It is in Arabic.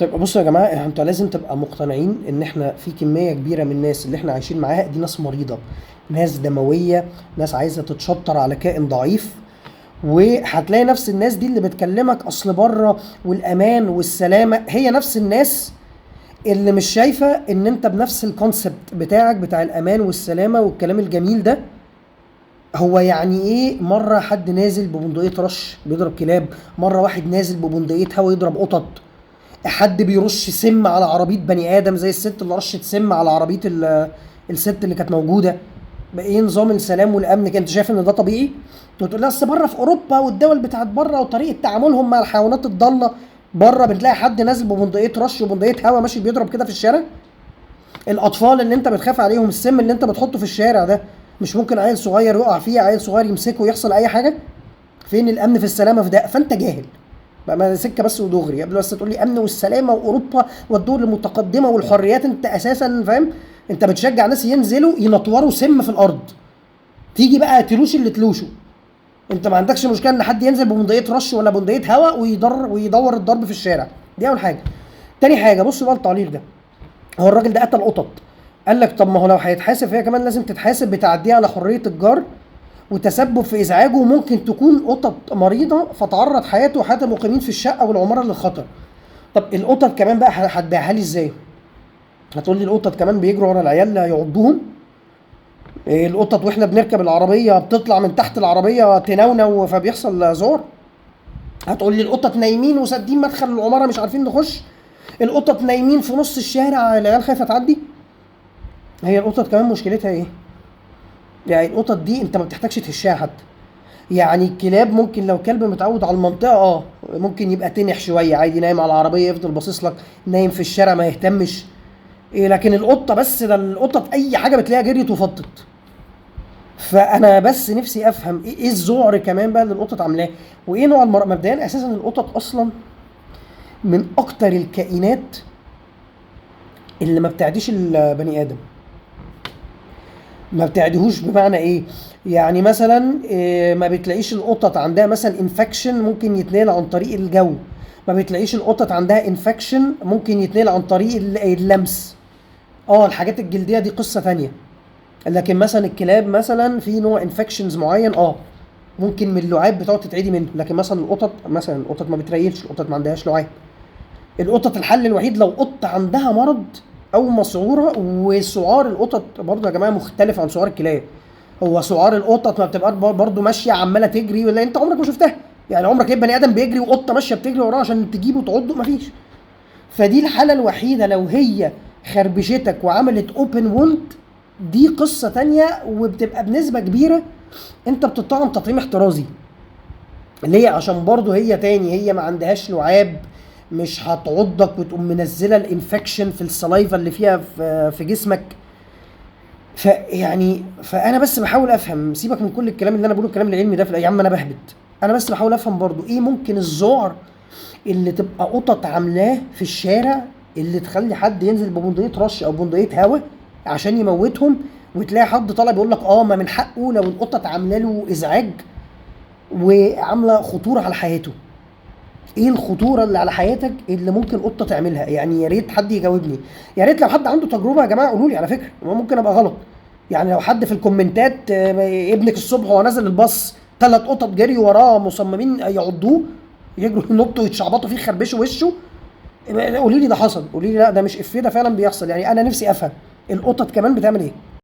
طيب بصوا يا جماعه، انتوا لازم تبقى مقتنعين ان احنا في كميه كبيره من الناس اللي احنا عايشين معاها دي ناس مريضه، ناس دمويه، ناس عايزه تتشطر على كائن ضعيف. وهتلاقي نفس الناس دي اللي بتكلمك اصل بره والامان والسلامه هي نفس الناس اللي مش شايفه ان انت بنفس الكونسبت بتاعك بتاع الامان والسلامه والكلام الجميل ده. هو يعني ايه مره حد نازل ببندقيه رش بيضرب كلاب، مره واحد نازل ببندقيه هوا يضرب قطط، حد بيرش سم على عربيه بني ادم زي الست اللي رشت سم على عربيه الست اللي كانت موجوده. بقى ايه نظام السلام والامن كده؟ انت شايف ان ده طبيعي؟ انت تقول لي اصل بره في اوروبا والدول بتاعت بره وطريقه تعاملهم مع الحيوانات الضاله، بره بتلاقي حد نازل ببندقيه رش وبندقيه هوا ماشي بيضرب كده في الشارع. الاطفال اللي انت بتخاف عليهم، السم اللي انت بتحطه في الشارع ده، مش ممكن عيل صغير يقع فيه، عيل صغير يمسكه ويحصل اي حاجه؟ فين الامن في السلامه في ده؟ فانت جاهل بقى، ما سكه بس ودغري قبل بس تقول لي امن والسلامه واوروبا والدول المتقدمه والحريات. انت اساسا فاهم، انت بتشجع ناس ينزلوا ينطوروا سم في الارض، تيجي بقى تلوش اللي تلوشه. انت ما عندكش مشكله ان حد ينزل ببندقيه رش ولا بندقيه هواء ويدور الضرب في الشارع. دي اول حاجه. تاني حاجه، بص بقى التعليق ده، هو الراجل ده قتل قطط، قال لك طب ما هو لو هيتحاسب هي كمان لازم تتحاسب بتعديه على حريه الجار وتسبب في ازعاجه، وممكن تكون قطط مريضه فتعرض حياته وحياه المقيمين في الشقه والعماره للخطر. طب القطط كمان بقى هتبيعها لي ازاي؟ هتقول لي القطط كمان بيجروا ورا العيال يعضوهم؟ إيه القطط واحنا بنركب العربيه بتطلع من تحت العربيه تنونو فبيحصل زور؟ هتقول لي القطط نايمين وسادين مدخل العماره مش عارفين نخش؟ القطط نايمين في نص الشارع العيال خايفه تعدي؟ هي القطط كمان مشكلتها ايه؟ يعني القطط دي انت ما بتحتاجش تهشها حتى. يعني الكلاب ممكن لو كلب متعود على المنطقه ممكن يبقى تنح شويه عادي، نايم على العربيه يفضل باصص لك، نايم في الشارع ما يهتمش. إيه لكن القطه بس، ده القطط اي حاجه بتلاقيها جريت وفطت. فانا بس نفسي افهم ايه الذعر كمان بقى اللي القطط عاملاه، وايه نوع مبدئيا اساسا القطط اصلا من اكتر الكائنات اللي ما بتعديش البني ادم. ما بتعديهوش بمعنى ايه؟ يعني مثلا ما بتلاقيش القطط عندها مثلا انفكشن ممكن يتنقل عن طريق الجو، ما بتلاقيش القطط عندها انفكشن ممكن يتنقل عن طريق اللمس. الحاجات الجلديه دي قصه تانية. لكن مثلا الكلاب مثلا في نوع انفكشنز معين ممكن من اللعاب بتقعد تتعدي منه، لكن مثلا القطط ما بتريلش، القطط ما عندهاش لعاب. القطط الحل الوحيد لو قطه عندها مرض او مسعوره، وسعار القطط برضه يا جماعه مختلف عن سعار الكلاب. هو سعار القطط ما بتبقى برضه ماشيه عماله تجري، ولا انت عمرك ما شفتها؟ يعني عمرك ايه بني ادم بيجري وقطه ماشيه بتجري وراه عشان تجيبه وتعضه؟ مفيش. فدي الحاله الوحيده لو هي خربشتك وعملت اوبن ووند، دي قصه تانية، وبتبقى بنسبه كبيره انت بتطعم تطعيم احترازي. ليه؟ عشان برضه هي تاني هي ما عندهاش لعاب، مش هتعضك وتقوم منزله الانفكشن في السلايفا اللي فيها في جسمك. فانا بس بحاول افهم، سيبك من كل الكلام اللي انا بقوله الكلام العلمي ده يا عم انا بهبد. انا بس بحاول افهم برضو ايه ممكن الذعر اللي تبقى قطط عاملاه في الشارع اللي تخلي حد ينزل ببندقيه رش او بندقيه هوا عشان يموتهم، وتلاقي حد طالع بيقول لك ما من حقه لو القطط عامله له ازعاج وعامله خطوره على حياته. ايه الخطوره اللي على حياتك اللي ممكن قطه تعملها؟ يعني يا ريت حد يجاوبني. يا ريت لو حد عنده تجربه يا جماعه قولوا لي، على فكره ممكن ابقى غلط. يعني لو حد في الكومنتات ابنك الصبح وهو نازل الباص 3 قطط جري وراه مصممين يعضوه، يجروا ينطوا يتشعبطوا فيه يخربشوا وشه، قولي لي ده حصل، قولي لي لا ده مش افيه، ده فعلا بيحصل. يعني انا نفسي افهم القطط كمان بتعمل ايه.